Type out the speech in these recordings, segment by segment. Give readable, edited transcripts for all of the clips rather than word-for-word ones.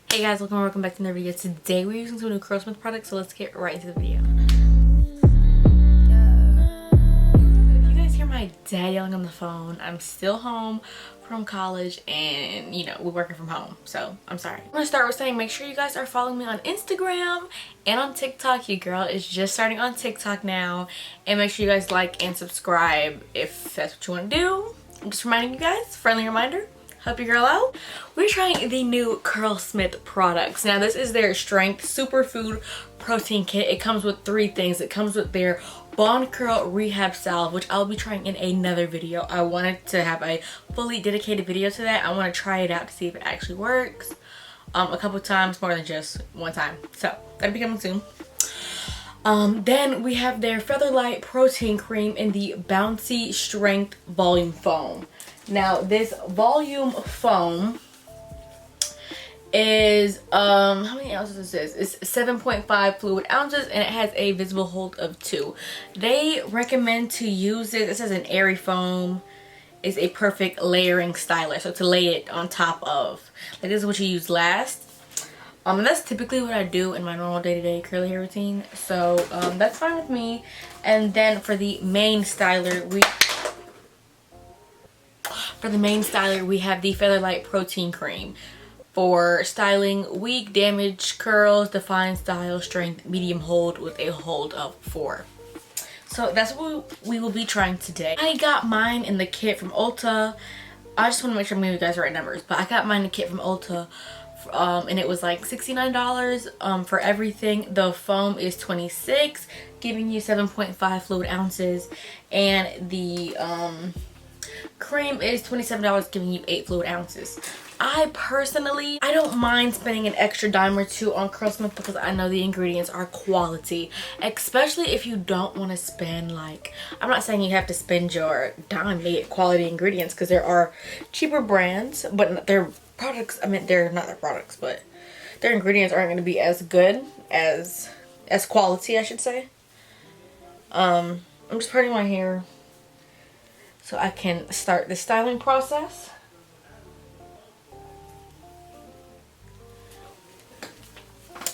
Hey guys, welcome back to another video. Today we're using some new Curlsmith products, so let's get right into the video. If you guys hear my dad yelling on the phone, I'm still home from college and you know, we're working from home, so I'm sorry. I'm gonna start with saying make sure you guys are following me on Instagram and on TikTok. Your girl is just starting on TikTok now, and make sure you guys like and subscribe if that's what you want to do. I'm just reminding you guys, friendly reminder, help your girl out. We're trying the new Curlsmith products. Now this is their strength superfood protein kit. It comes with 3 things. It comes with their Bond Curl Rehab Salve, which I'll be trying in another video. I wanted to have a fully dedicated video to that. I want to try it out to see if it actually works a couple times, more than just one time. So that'll be coming soon. Then we have their Featherlight Protein Cream in the Bouncy Strength Volume Foam. Now this volume foam is how many ounces is this? It's 7.5 fluid ounces and it has a visible hold of 2. They recommend to use it. This is an airy foam. It's a perfect layering styler, so to lay it on top of. Like this is what you use last. And that's typically what I do in my normal day-to-day curly hair routine. So that's fine with me. And then for the main styler, we have the Featherlight Protein Cream for styling weak, damaged curls, defined style, strength, medium hold with a hold of 4. So that's what we will be trying today. I got mine in the kit from Ulta. I just want to make sure I'm giving you guys the right numbers, but I got mine in the kit from Ulta. And it was like $69 for everything. The foam is $26, giving you 7.5 fluid ounces, and the cream is $27, giving you 8 fluid ounces. I don't mind spending an extra dime or 2 on Curlsmith because I know the ingredients are quality, especially if you don't want to spend, like, I'm not saying you have to spend your dime to get quality ingredients, because there are cheaper brands, but their products, I mean, they're not their products, but their ingredients aren't going to be as good as quality, I should say. I'm just parting my hair so I can start the styling process.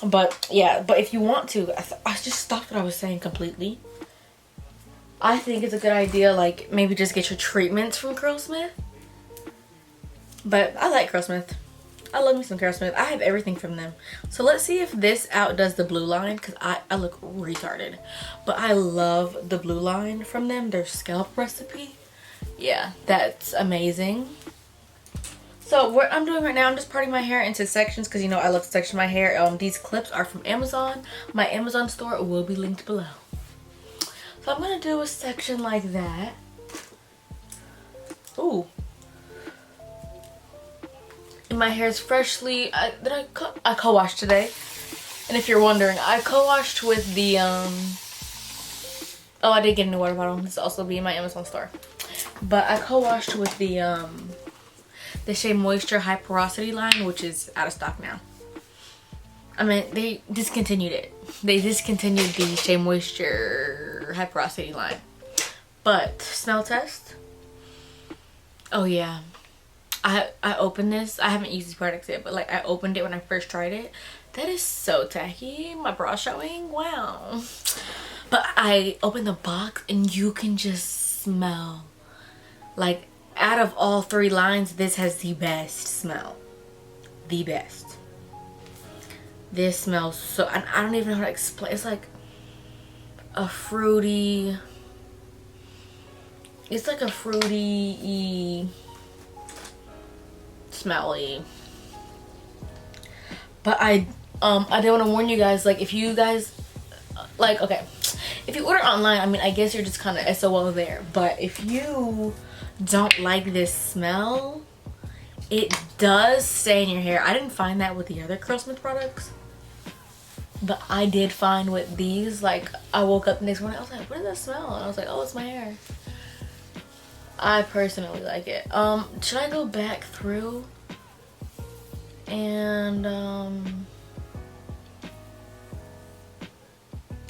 But yeah, but if you want to, I just stopped what I was saying completely. I think it's a good idea, like, maybe just get your treatments from Curlsmith. But I like Curlsmith. I love me some Curlsmith. I have everything from them. So let's see if this outdoes the blue line, because I look retarded. But I love the blue line from them, their scalp recipe. Yeah, that's amazing. So what I'm doing right now, I'm just parting my hair into sections because, you know, I love to section my hair. These clips are from Amazon. My Amazon store will be linked below. So I'm going to do a section like that. Ooh. And my hair is freshly, I co-washed today. And if you're wondering, I co-washed with the, oh, I did get a new water bottle. This will also be in my Amazon store. But I co-washed with the Shea Moisture High Porosity line, which is out of stock now. I mean, they discontinued it. They discontinued the Shea Moisture High Porosity line. But smell test. Oh yeah, I opened this. I haven't used these products yet, but like I opened it when I first tried it. That is so tacky. My bra showing. Wow. But I opened the box and you can just smell, like, out of all 3 lines, this has the best smell. The best. This smells so, I don't even know how to explain. It's like a fruity, it's like a fruity, smelly. But I did want to warn you guys, like, if you guys, like, okay, if you order online, I mean, I guess you're just kind of SOL there. But if you don't like this smell, it does stay in your hair. I didn't find that with the other Curlsmith products, but I did find with these, like, I woke up the next morning, I was like, what does that smell? And I was like, oh, it's my hair. I personally like it. Should I go back through and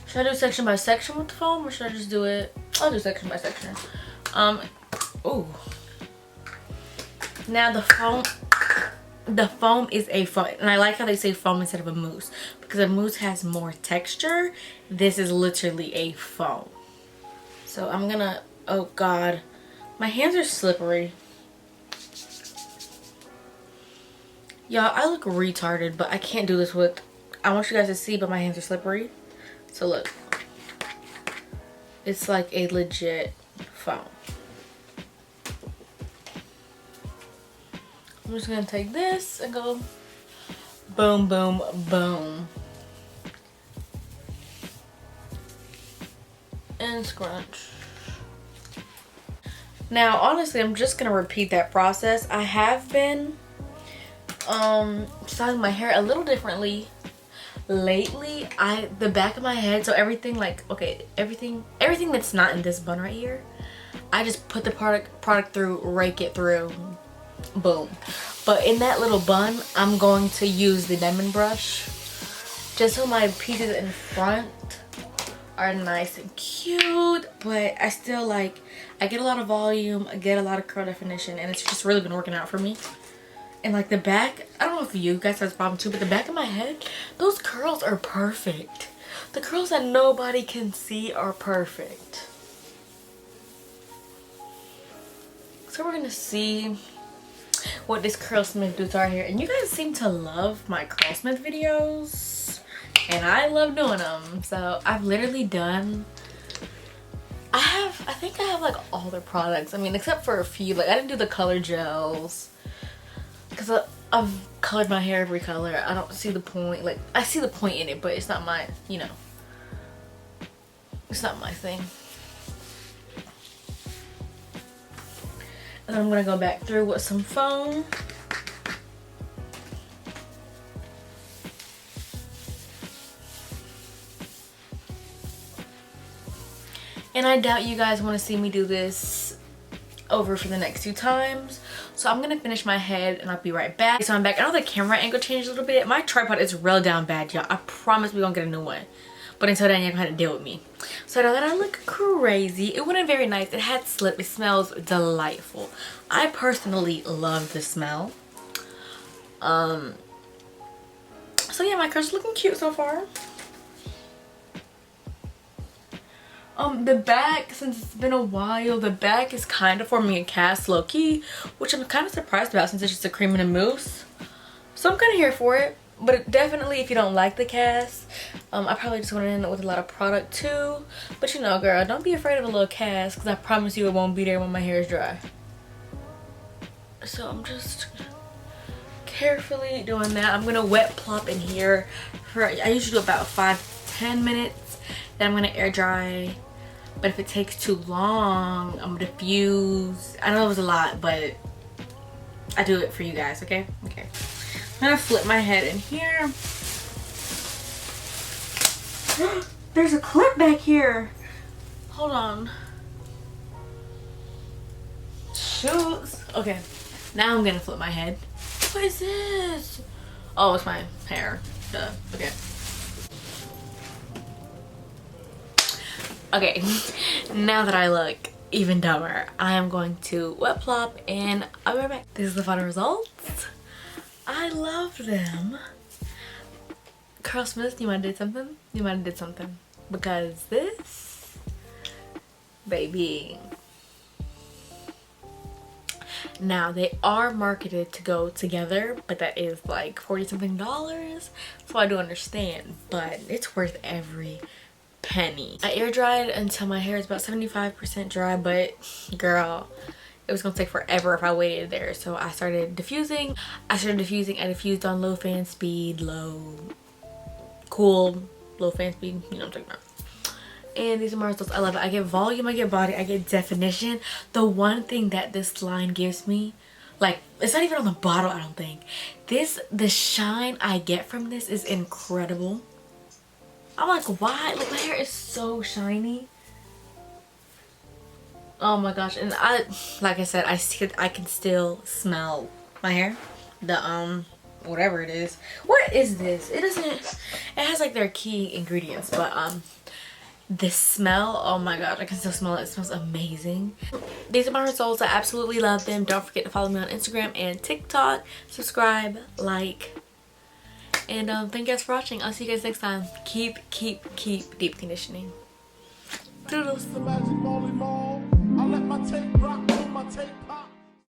should I do section by section with the foam, or should I just do it? I'll do section by section. Ooh. Now the foam, the foam is a foam, and I like how they say foam instead of a mousse, because a mousse has more texture. This is literally a foam. So I'm gonna, oh god, my hands are slippery. Y'all, I look retarded, but I can't do this with, I want you guys to see, but my hands are slippery. So look, it's like a legit foam. I'm just gonna take this and go boom, boom, boom. And scrunch. Now, honestly, I'm just gonna repeat that process. I have been styling my hair a little differently lately. The back of my head, so everything like, okay, everything that's not in this bun right here, I just put the product through, rake it through, boom. But in that little bun, I'm going to use the lemon brush just so my pieces in front are nice and cute, but I still like, I get a lot of volume, I get a lot of curl definition, and it's just really been working out for me. And like the back, I don't know if you guys have this problem too, but the back of my head, those curls are perfect. The curls that nobody can see are perfect. So we're gonna see what this Curlsmith dudes are here. And you guys seem to love my Curlsmith videos, and I love doing them. So I've literally done, I think I have like all their products. I mean, except for a few. Like I didn't do the color gels because I've colored my hair every color. I don't see the point. Like I see the point in it, but it's not my, you know, it's not my thing. And I'm gonna go back through with some foam. And I doubt you guys want to see me do this over for the next few times. So I'm gonna finish my head and I'll be right back. So I'm back. I know the camera angle changed a little bit. My tripod is real down bad, y'all. I promise we're gonna get a new one. But until then, you're gonna have to deal with me. So now that I look crazy, it went very nice. It had slip. It smells delightful. I personally love the smell. So yeah, my curls looking cute so far. The back, since it's been a while, the back is kind of forming a cast low-key, which I'm kind of surprised about since it's just a cream and a mousse. So I'm kind of here for it. But definitely, if you don't like the cast, I probably just went in with a lot of product too. But you know, girl, don't be afraid of a little cast, because I promise you it won't be there when my hair is dry. So I'm just carefully doing that. I'm gonna wet plop in here for, I usually do about 5-10 minutes. Then I'm gonna air dry. But if it takes too long, I'm gonna diffuse. I know it was a lot, but I do it for you guys, okay? Okay. I'm gonna flip my head in here. There's a clip back here. Hold on. Shoot. Okay. Now I'm gonna flip my head. What is this? Oh, it's my hair. Duh. Okay. Okay. Now that I look even dumber, I am going to wet plop and I'll be right back. This is the final results. I love them. Curlsmith, you might have did something? You might have did something. Because this, baby. Now, they are marketed to go together, but that is like $40-something. So I do understand, but it's worth every penny. I air dried until my hair is about 75% dry, but girl, it was gonna take forever if I waited there. So I started diffusing. I diffused on low fan speed, cool, low fan speed, you know what I'm talking about. And these are my results. I love it. I get volume, I get body, I get definition. The one thing that this line gives me, like, it's not even on the bottle, I don't think. The shine I get from this is incredible. I'm like, why? Like, my hair is so shiny. Oh my gosh. And like I said, I can still smell my hair. The whatever it is. What is this? It has like their key ingredients, but This smell, oh my god, I can still smell it. It smells amazing. These are my results. I absolutely love them. Don't forget to follow me on Instagram and TikTok. Subscribe, like, and thank you guys for watching. I'll see you guys next time. Keep deep conditioning. Toodles.